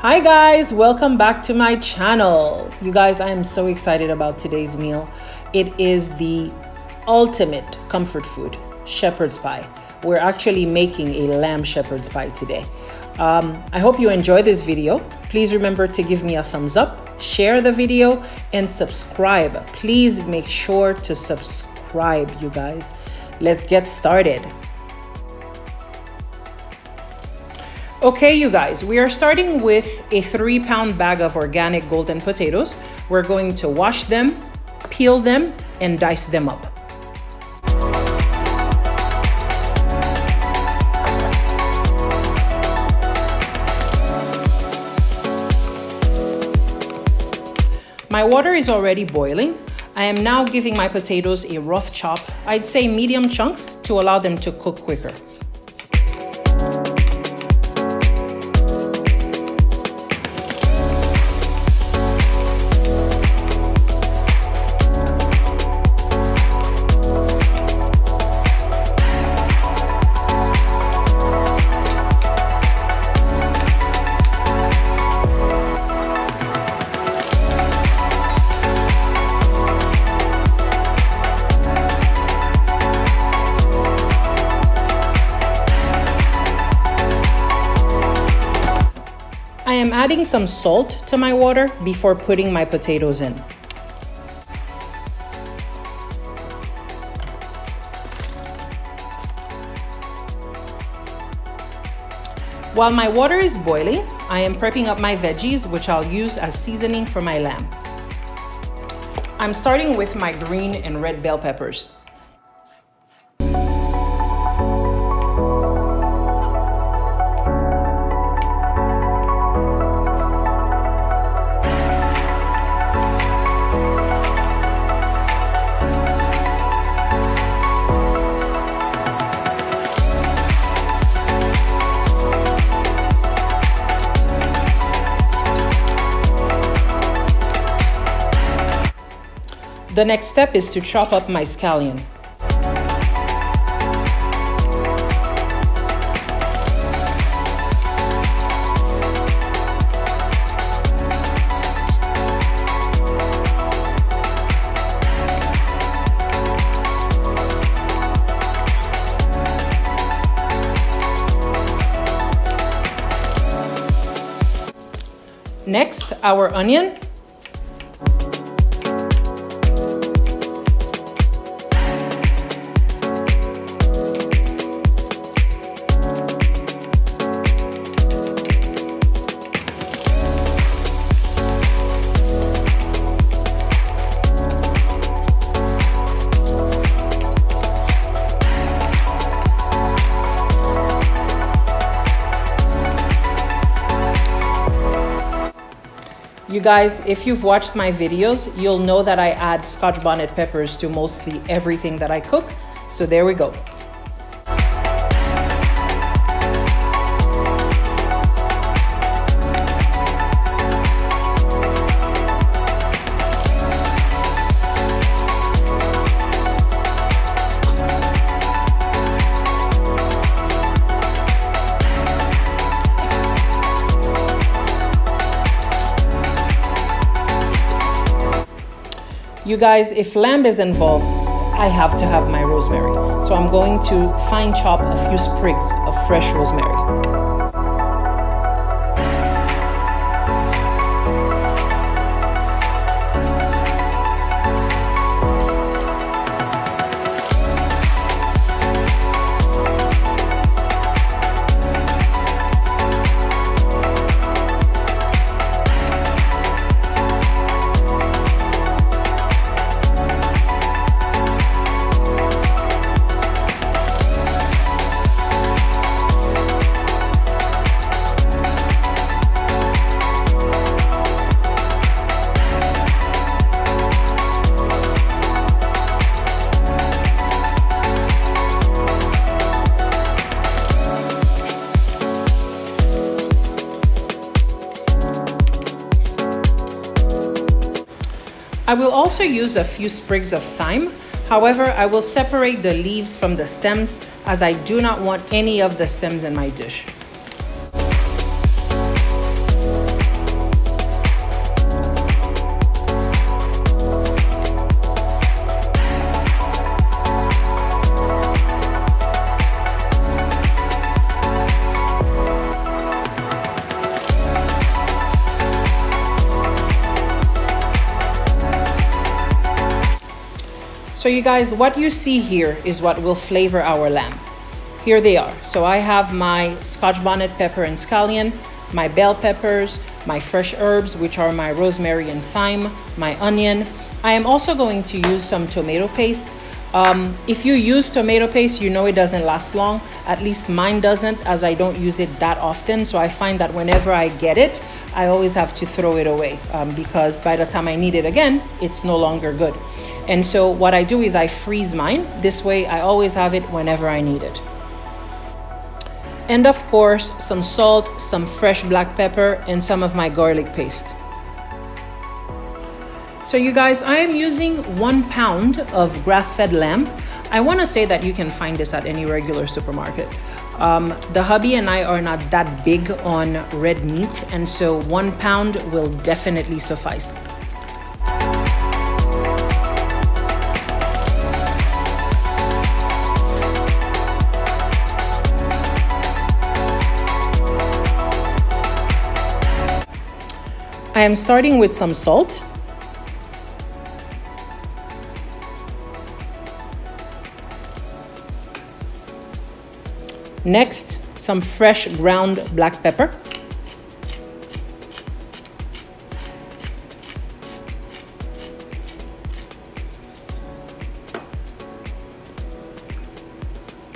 Hi guys, welcome back to my channel. You guys, I am so excited about today's meal. It is the ultimate comfort food, shepherd's pie. We're actually making a lamb shepherd's pie today. I hope you enjoy this video. Please remember to give me a thumbs up, share the video, and subscribe. Please make sure to subscribe, you guys. Let's get started. Okay, you guys, we are starting with a 3-pound bag of organic golden potatoes. We're going to wash them, peel them, and dice them up. My water is already boiling. I am now giving my potatoes a rough chop, I'd say medium chunks, to allow them to cook quicker. I am adding some salt to my water before putting my potatoes in. While my water is boiling, I am prepping up my veggies, which I'll use as seasoning for my lamb. I'm starting with my green and red bell peppers. The next step is to chop up my scallion. Next, our onion. You guys, if you've watched my videos, you'll know that I add Scotch Bonnet peppers to mostly everything that I cook. So there we go. You guys, if lamb is involved, I have to have my rosemary. So I'm going to fine chop a few sprigs of fresh rosemary. I will also use a few sprigs of thyme. However, I will separate the leaves from the stems as I do not want any of the stems in my dish. So you guys, what you see here is what will flavor our lamb. Here they are. So I have my Scotch Bonnet pepper and scallion, my bell peppers, my fresh herbs, which are my rosemary and thyme, my onion. I am also going to use some tomato paste. If you use tomato paste, you know it doesn't last long. At least mine doesn't, as I don't use it that often. So I find that whenever I get it, I always have to throw it away because by the time I need it again, it's no longer good. And so what I do is I freeze mine. This way I always have it whenever I need it. And of course, some salt, some fresh black pepper, and some of my garlic paste. So you guys, I am using 1 pound of grass-fed lamb. I want to say that you can find this at any regular supermarket. The hubby and I are not that big on red meat, and so 1 pound will definitely suffice. I am starting with some salt. Next, some fresh ground black pepper.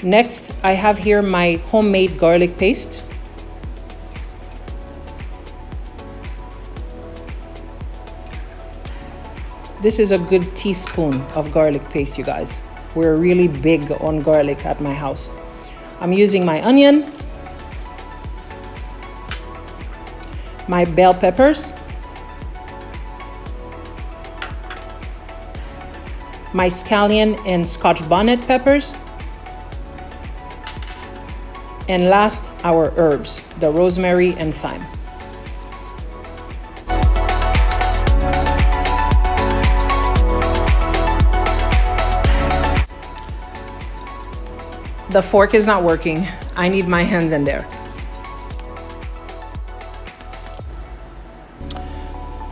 Next, I have here my homemade garlic paste. This is a good teaspoon of garlic paste, you guys. We're really big on garlic at my house. I'm using my onion, my bell peppers, my scallion and Scotch Bonnet peppers, and last, our herbs, the rosemary and thyme. The fork is not working. I need my hands in there.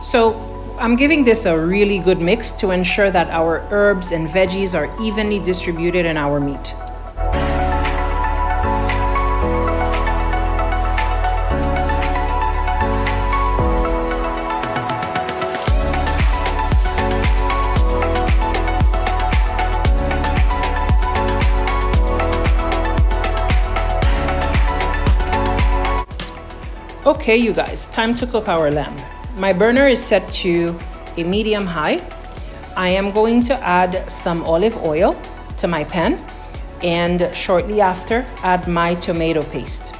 So I'm giving this a really good mix to ensure that our herbs and veggies are evenly distributed in our meat. Okay, you guys, time to cook our lamb. My burner is set to a medium high. I am going to add some olive oil to my pan and shortly after add my tomato paste.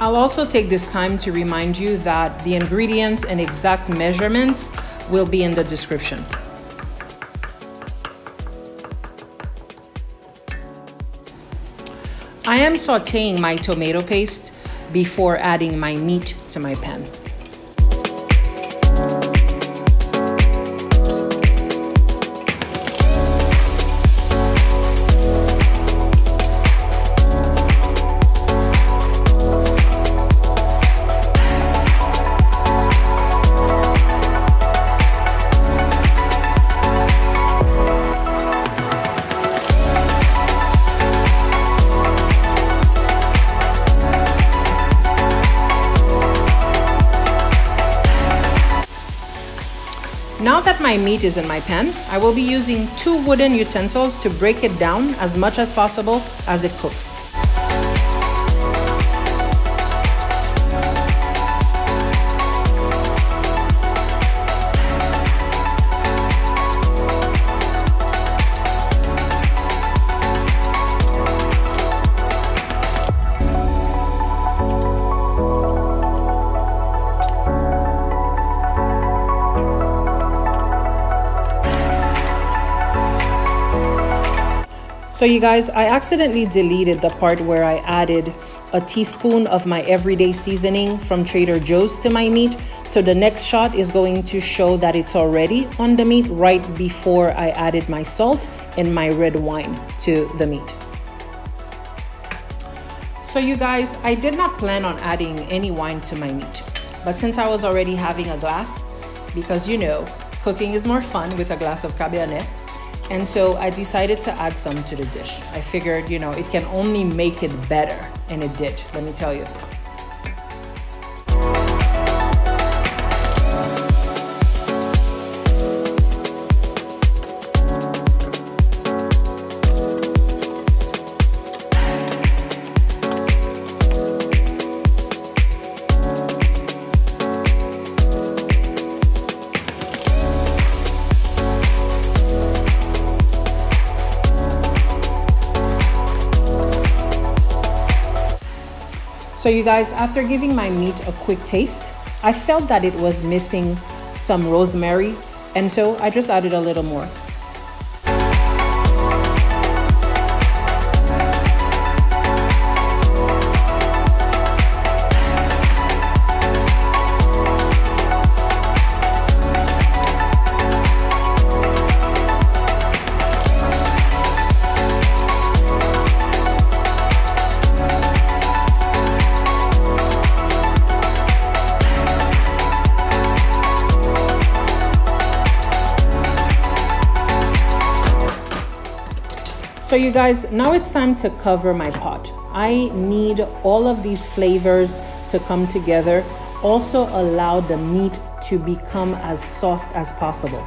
I'll also take this time to remind you that the ingredients and exact measurements will be in the description. I am sauteing my tomato paste before adding my meat to my pan. Now that my meat is in my pan, I will be using 2 wooden utensils to break it down as much as possible as it cooks. So you guys, I accidentally deleted the part where I added a teaspoon of my everyday seasoning from Trader Joe's to my meat. So the next shot is going to show that it's already on the meat right before I added my salt and my red wine to the meat. So you guys, I did not plan on adding any wine to my meat, but since I was already having a glass, because you know, Cooking is more fun with a glass of Cabernet. And so I decided to add some to the dish. I figured, you know, it can only make it better. And it did, let me tell you. So you guys, after giving my meat a quick taste, I felt that it was missing some rosemary, and so I just added a little more. So you guys, now it's time to cover my pot. I need all of these flavors to come together. Also allow the meat to become as soft as possible.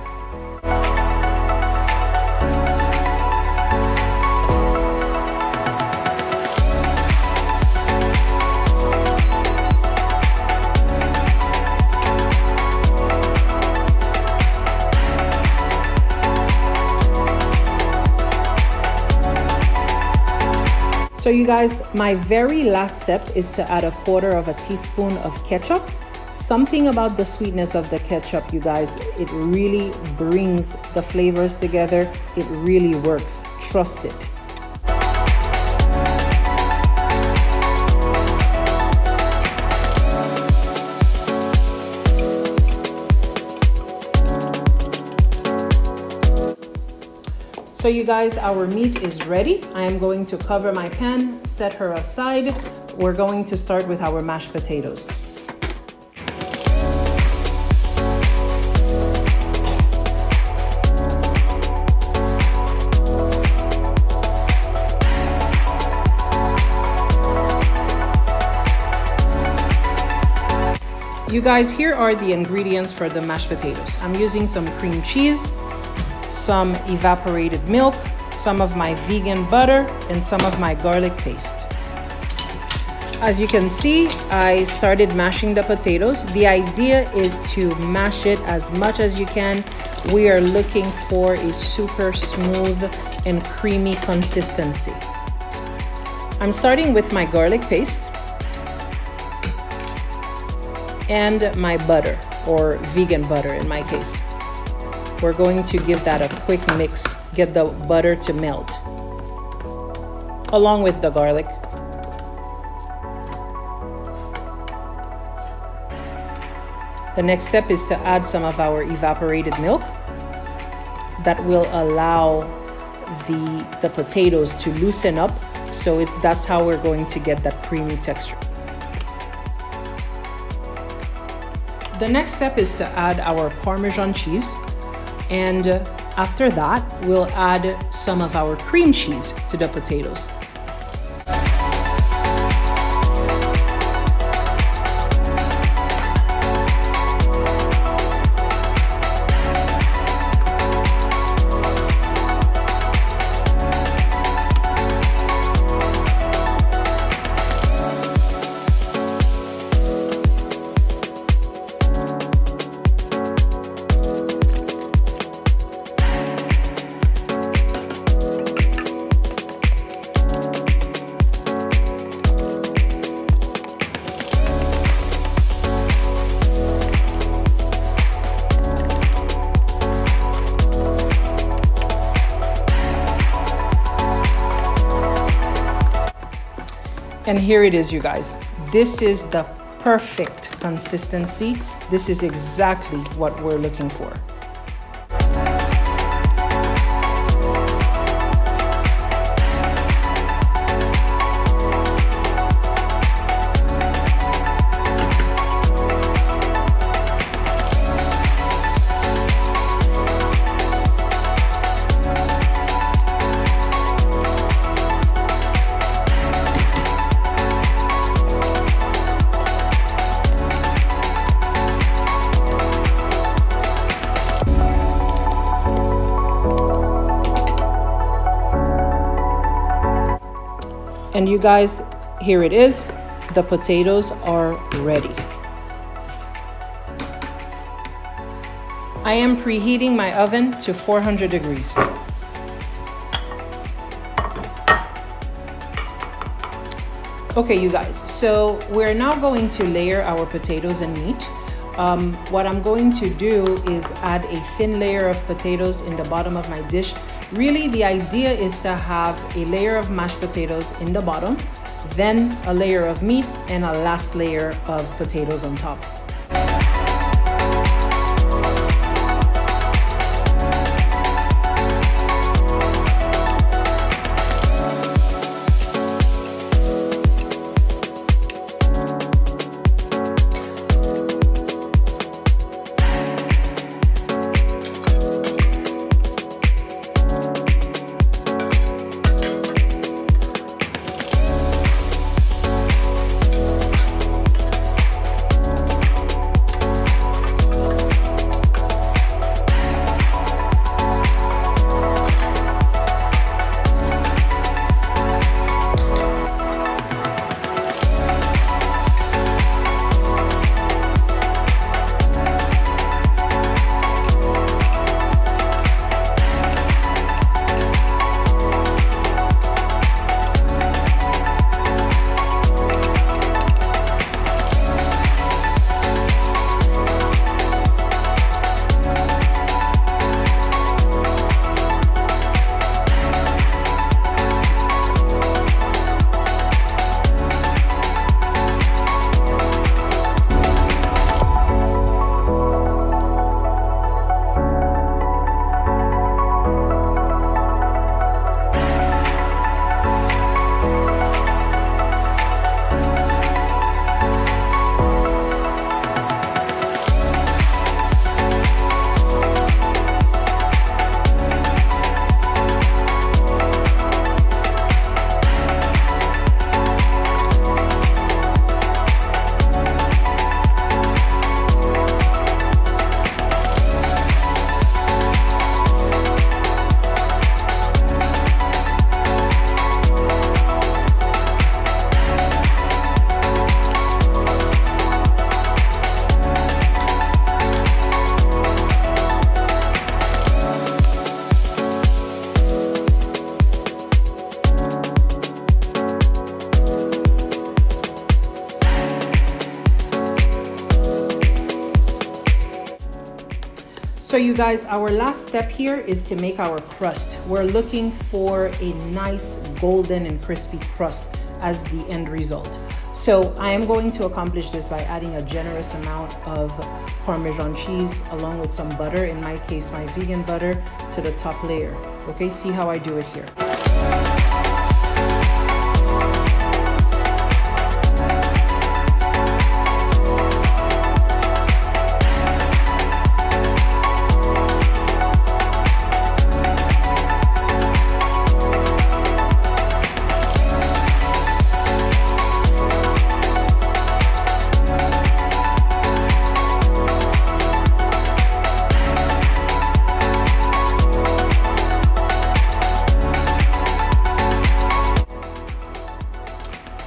So you guys, my very last step is to add 1/4 teaspoon of ketchup. Something about the sweetness of the ketchup, you guys, it really brings the flavors together. It really works, trust it. So you guys, our meat is ready. I am going to cover my pan, set her aside. We're going to start with our mashed potatoes. You guys, here are the ingredients for the mashed potatoes. I'm using some cream cheese, some evaporated milk, some of my vegan butter, and some of my garlic paste. As you can see, I started mashing the potatoes. The idea is to mash it as much as you can. We are looking for a super smooth and creamy consistency. I'm starting with my garlic paste and my butter, or vegan butter in my case. We're going to give that a quick mix, get the butter to melt, along with the garlic. The next step is to add some of our evaporated milk. That will allow the potatoes to loosen up, so that's how we're going to get that creamy texture. The next step is to add our Parmesan cheese. And after that, we'll add some of our cream cheese to the potatoes. And here it is, you guys. This is the perfect consistency. This is exactly what we're looking for. And you guys, here it is. The potatoes are ready. I am preheating my oven to 400 degrees. Okay, you guys, so we're now going to layer our potatoes and meat. What I'm going to do is add a thin layer of potatoes in the bottom of my dish. Really, the idea is to have a layer of mashed potatoes in the bottom, then a layer of meat, and a last layer of potatoes on top. So you guys, our last step here is to make our crust. We're looking for a nice golden and crispy crust as the end result. So I am going to accomplish this by adding a generous amount of Parmesan cheese along with some butter, in my case my vegan butter, to the top layer. Okay, see how I do it here.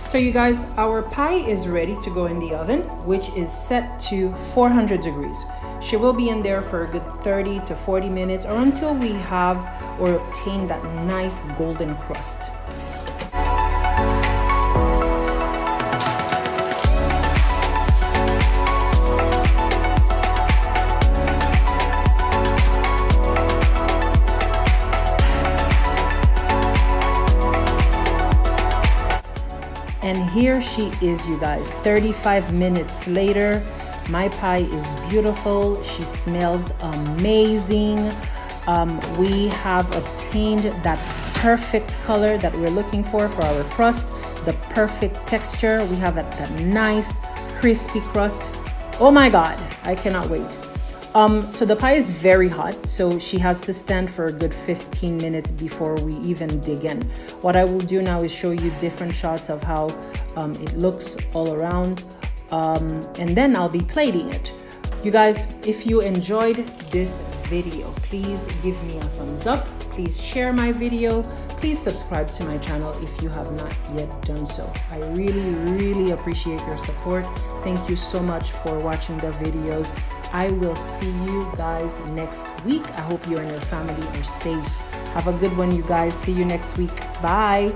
So you guys, our pie is ready to go in the oven, which is set to 400 degrees. She will be in there for a good 30 to 40 minutes or until we have or obtain that nice golden crust. And here she is, you guys. 35 minutes later, my pie is beautiful. She smells amazing. We have obtained that perfect color that we're looking for our crust, the perfect texture. We have that nice crispy crust. Oh my God, I cannot wait. So the pie is very hot, so she has to stand for a good 15 minutes before we even dig in. What I will do now is show you different shots of how it looks all around, and then I'll be plating it. You guys, if you enjoyed this video, please give me a thumbs up. Please share my video. please subscribe to my channel if you have not yet done so. I really appreciate your support. Thank you so much for watching the videos. I will see you guys next week. I hope you and your family are safe. Have a good one, you guys. See you next week. Bye.